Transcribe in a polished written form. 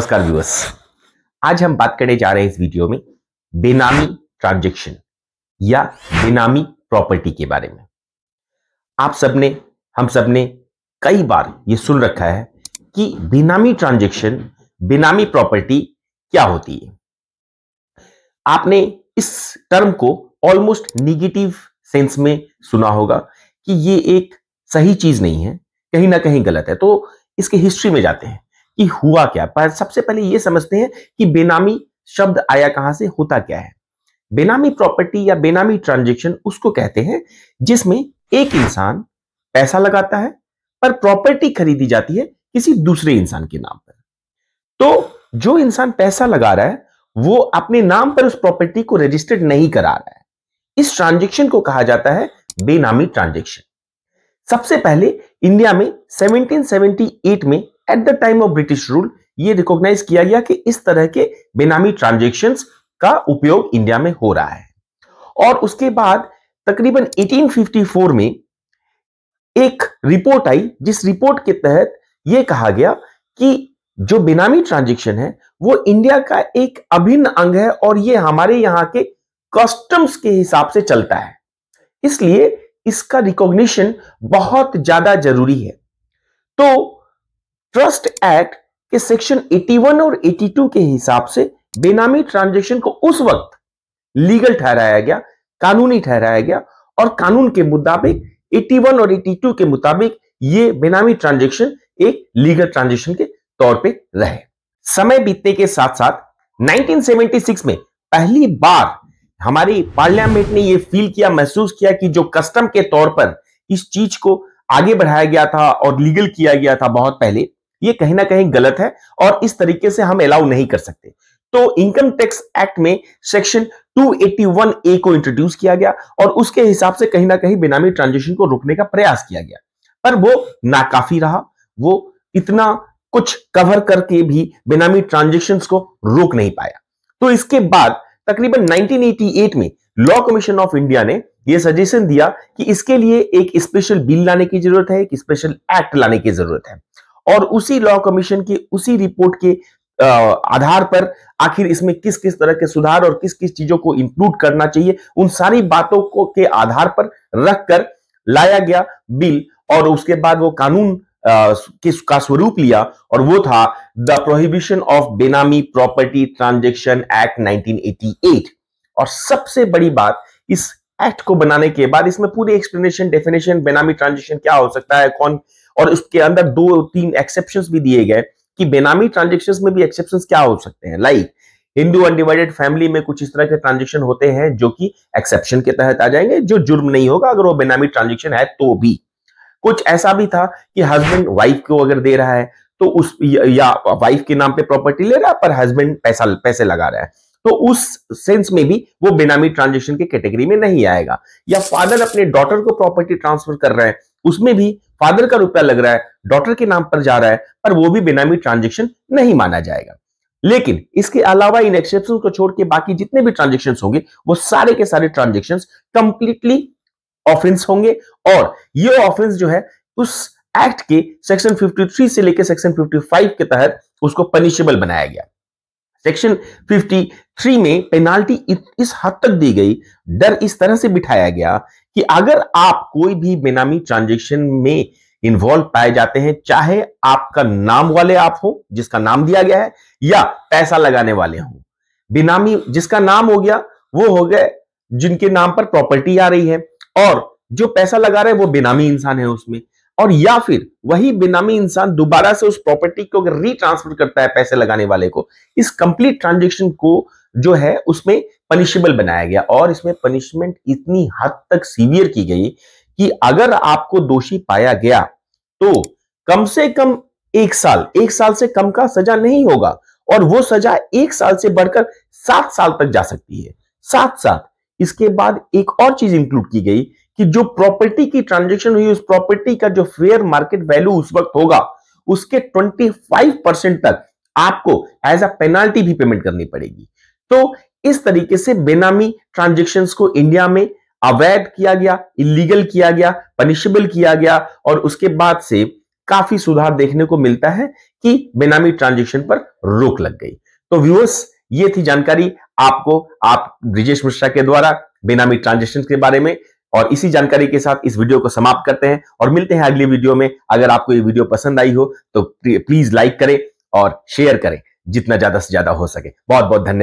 नमस्कार व्यूअर्स। आज हम बात करने जा रहे हैं इस वीडियो में बेनामी ट्रांजैक्शन या बेनामी प्रॉपर्टी के बारे में। हम सबने कई बार ये सुन रखा है कि बेनामी ट्रांजैक्शन, बेनामी प्रॉपर्टी क्या होती है। आपने इस टर्म को ऑलमोस्ट नेगेटिव सेंस में सुना होगा कि ये एक सही चीज नहीं है, कहीं ना कहीं गलत है। तो इसके हिस्ट्री में जाते हैं कि हुआ क्या। पर सबसे पहले यह समझते हैं कि बेनामी शब्द आया कहां से, होता क्या है। बेनामी प्रॉपर्टी या बेनामी ट्रांजैक्शन उसको कहते हैं जिसमें एक इंसान पैसा लगाता है पर प्रॉपर्टी खरीदी जाती है किसी दूसरे इंसान के नाम पर। तो जो इंसान पैसा लगा रहा है वो अपने नाम पर उस प्रॉपर्टी को रजिस्टर्ड नहीं करा रहा है। इस ट्रांजैक्शन को कहा जाता है बेनामी ट्रांजैक्शन। सबसे पहले इंडिया में 1778 में at the time of British rule ये रिकॉग्नाइज किया गया कि इस तरह के बेनामी ट्रांजैक्शंस का उपयोग इंडिया में हो रहा है। और उसके बाद तकरीबन 1854 में एक रिपोर्ट आई, जिस रिपोर्ट के तहत यह कहा गया कि जो बेनामी ट्रांजैक्शन है वो इंडिया का एक अभिन्न अंग है और यह हमारे यहां के कस्टम्स के हिसाब से चलता है, इसलिए इसका रिकॉग्निशन बहुत ज्यादा जरूरी है। तो ट्रस्ट एक्ट के सेक्शन 81 और 82 के हिसाब से बेनामी ट्रांजैक्शन को उस वक्त लीगल ठहराया गया, कानूनी ठहराया गया और कानून के मुताबिक 81 और 82 के मुताबिक ये बेनामी ट्रांजैक्शन एक लीगल ट्रांजैक्शन के तौर पे रहे। समय बीतने के साथ साथ 1976 में पहली बार हमारी पार्लियामेंट ने यह फील किया, महसूस किया कि जो कस्टम के तौर पर इस चीज को आगे बढ़ाया गया था और लीगल किया गया था बहुत पहले, ये कहीं ना कहीं गलत है और इस तरीके से हम अलाउ नहीं कर सकते। तो इनकम टैक्स एक्ट में सेक्शन 281A को इंट्रोड्यूस किया गया और उसके हिसाब से कहीं ना कहीं बेनामी ट्रांजैक्शन को रोकने का प्रयास किया गया, पर वो नाकाफी रहा। वो इतना कुछ कवर करके भी बेनामी ट्रांजैक्शंस को रोक नहीं पाया। तो इसके बाद तकरीबन 1988 में लॉ कमीशन ऑफ इंडिया ने यह सजेशन दिया कि इसके लिए एक स्पेशल बिल लाने की जरूरत है, एक स्पेशल एक्ट लाने की जरूरत है। और उसी लॉ कमीशन की उसी रिपोर्ट के आधार पर आखिर इसमें किस किस तरह के सुधार और किस किस चीजों को इंक्लूड करना चाहिए, उन सारी बातों को के आधार पर रखकर लाया गया बिल। और उसके बाद वो कानून का स्वरूप लिया और वो था द प्रोहिबिशन ऑफ बेनामी प्रॉपर्टी ट्रांजैक्शन एक्ट 1988। और सबसे बड़ी बात, इस एक्ट को बनाने के बाद इसमें पूरी एक्सप्लेनेशन, डेफिनेशन, बेनामी ट्रांजैक्शन क्या हो सकता है, कौन, और उसके अंदर 2-3 एक्सेप्शंस भी दिए गए कि बेनामी ट्रांजैक्शंस में भी एक्सेप्शंस क्या हो सकते हैं। लाइक हिंदू अनडिवाइडेड फैमिली में कुछ इस तरह के ट्रांजैक्शन होते हैं जो कि एक्सेप्शन के तहत आ जाएंगे, जो जुर्म नहीं होगा अगर वो बेनामी ट्रांजैक्शन है तो भी। कुछ ऐसा भी था कि हस्बैंड वाइफ को अगर दे रहा है तो उस या वाइफ के नाम पे प्रॉपर्टी ले रहा है पर हस्बैंड पैसे लगा रहा है, तो उस सेंस में भी वो बेनामी ट्रांजैक्शन की कैटेगरी में नहीं आएगा। या फादर अपने डॉटर को प्रॉपर्टी ट्रांसफर कर रहा है, उसमें भी फादर का रुपया लग रहा है, डॉटर के नाम पर जा रहा है, पर वो भी बेनामी ट्रांजैक्शन नहीं माना जाएगा। लेकिन इसके अलावा इन एक्सेप्शंस को छोड़ के बाकी जितने भी ट्रांजैक्शंस होंगे वो सारे के सारे ट्रांजैक्शंस कंप्लीटली ऑफेंस होंगे। और ये ऑफेंस जो है उस एक्ट के सेक्शन 53 से लेकर सेक्शन 55 के तहत उसको पनिशेबल बनाया गया। सेक्शन 53 में पेनाल्टी इस हद तक दी गई, डर इस तरह से बिठाया गया कि अगर आप कोई भी बेनामी ट्रांजैक्शन में इन्वॉल्व पाए जाते हैं, चाहे आपका नाम वाले आप हो जिसका नाम दिया गया है या पैसा लगाने वाले हो, बेनामी जिसका नाम हो गया वो हो गए जिनके नाम पर प्रॉपर्टी आ रही है और जो पैसा लगा रहे हैं वो बेनामी इंसान है उसमें, और या फिर वही बेनामी इंसान दोबारा से उस प्रॉपर्टी को अगर रीट्रांसफर करता है पैसे लगाने वाले को, इस कंप्लीट ट्रांजैक्शन को जो है उसमें पनिशेबल बनाया गया। और इसमें पनिशमेंट इतनी हद तक सीवियर की गई कि अगर आपको दोषी पाया गया तो कम से कम 1 साल से कम का सजा नहीं होगा, और वो सजा 1 साल से बढ़कर 7 साल तक जा सकती है। साथ इसके बाद एक और चीज इंक्लूड की गई कि जो प्रॉपर्टी की ट्रांजैक्शन हुई, उस प्रॉपर्टी का जो फेयर मार्केट वैल्यू उस वक्त होगा उसके 25% तक आपको एज अ पेनाल्टी भी पेमेंट करनी पड़ेगी। तो इस तरीके से बेनामी ट्रांजैक्शंस को इंडिया में अवैध किया गया, इलीगल किया गया, पनिशेबल किया गया, और उसके बाद से काफी सुधार देखने को मिलता है कि बेनामी ट्रांजैक्शन पर रोक लग गई। तो व्यूअर्स, ये थी जानकारी आपको आप ब्रिजेश मिश्रा के द्वारा बेनामी ट्रांजैक्शन के बारे में, और इसी जानकारी के साथ इस वीडियो को समाप्त करते हैं और मिलते हैं अगली वीडियो में। अगर आपको ये वीडियो पसंद आई हो तो प्लीज लाइक करें और शेयर करें जितना ज्यादा से ज्यादा हो सके। बहुत बहुत धन्यवाद।